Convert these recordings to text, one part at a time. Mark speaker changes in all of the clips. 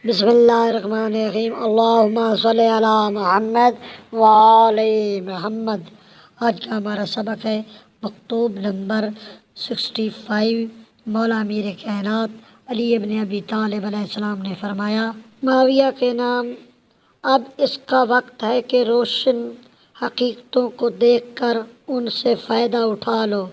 Speaker 1: بسم اللہ الرحمن الرحیم، اللہم صلی علی محمد وآل محمد۔ آج کا ہمارا سبق ہے مکتوب نمبر 65۔ مولا امیر کائنات علی ابن ابی طالب علیہ السلام نے فرمایا، معاویہ کے نام، اب اس کا وقت ہے کہ روشن حقیقتوں کو دیکھ کر ان سے فائدہ اٹھا لو،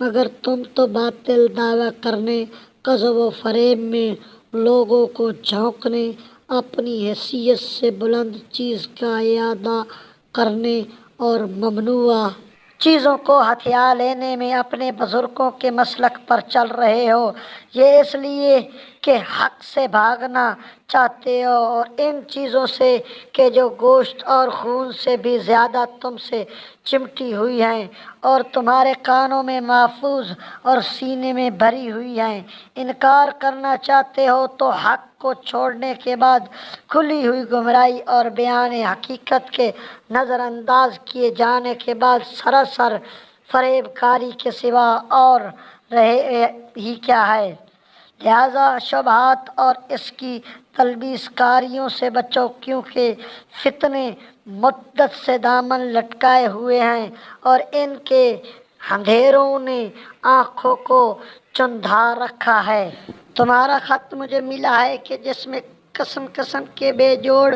Speaker 1: مگر تم تو باطل دعویٰ کرنے، کذب و فریب میں لوگوں کو جھونکنے، اپنی حیثیت سے بلند چیز کا اعادہ کرنے اور ممنوعہ چیزوں کو ہتھیا لینے میں اپنے بزرگوں کے مسلک پر چل رہے ہو، یہ اس لیے کہ حق سے بھاگنا چاہتے ہو اور ان چیزوں سے کہ جو گوشت اور خون سے بھی زیادہ تم سے چمٹی ہوئی ہیں اور تمہارے کانوں میں محفوظ اور سینے میں بھری ہوئی ہیں۔ انکار کرنا چاہتے ہو تو حق کو چھوڑنے کے بعد کھلی ہوئی گمراہی اور بیان حقیقت کے نظر انداز کیے جانے کے بعد سراسر فریب کاری کے سوا اور رہے ہی کیا ہے۔ لہذا شبہات اور اس کی تلبیس کاریوں سے بچو، کیونکہ فتنے مدت سے دامن لٹکائے ہوئے ہیں اور ان کے اندھیروں نے آنکھوں کو چندھا رکھا ہے۔ تمہارا خط مجھے ملا ہے کہ جس میں قسم قسم کے بے جوڑ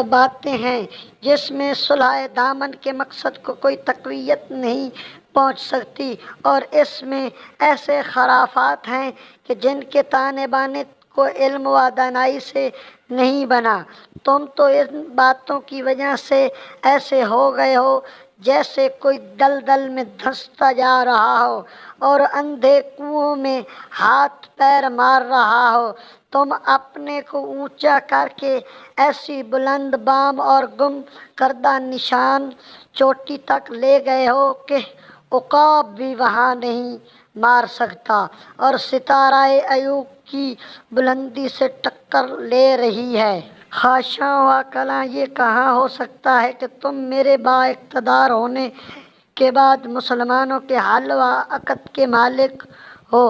Speaker 1: باتیں ہیں، جس میں صلح دامن کے مقصد کو کوئی تقویت نہیں پہنچ سکتی، اور اس میں ایسے خرافات ہیں کہ جن کے تانے بانے کو علم و دانائی سے نہیں بنا۔ تم تو ان باتوں کی وجہ سے ایسے ہو گئے ہو جیسے کوئی دلدل میں دھنستا جا رہا ہو اور اندھے کنویں میں ہاتھ پیر مار رہا ہو۔ تم اپنے کو اونچا کر کے ایسی بلند بام اور گم کردہ نشان چوٹی تک لے گئے ہو کہ عقاب بھی وہاں نہیں مار سکتا اور ستارہ ایوب کی بلندی سے ٹکر لے رہی ہے۔ حاشا و کلا، یہ کہاں ہو سکتا ہے کہ تم میرے با اقتدار ہونے کے بعد مسلمانوں کے حل و عقد کے مالک ہو،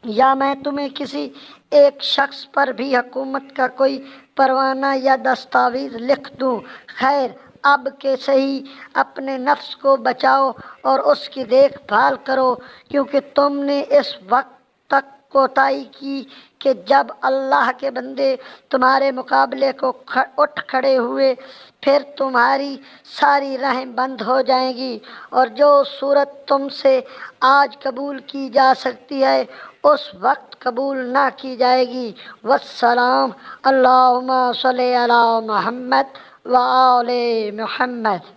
Speaker 1: یا میں تمہیں کسی ایک شخص پر بھی حکومت کا کوئی پروانہ یا دستاویز لکھ دوں۔ خیر، اب کہ صحیح اپنے نفس کو بچاؤ اور اس کی دیکھ بھال کرو، کیونکہ تم نے اس وقت تک کوتاہی کی کہ جب اللہ کے بندے تمہارے مقابلے کو اٹھ کھڑے ہوئے، پھر تمہاری ساری راہیں بند ہو جائیں گی اور جو صورت تم سے آج قبول کی جا سکتی ہے اس وقت قبول نہ کی جائے گی۔ والسلام۔ اللہم صلی علی محمد وآل محمد۔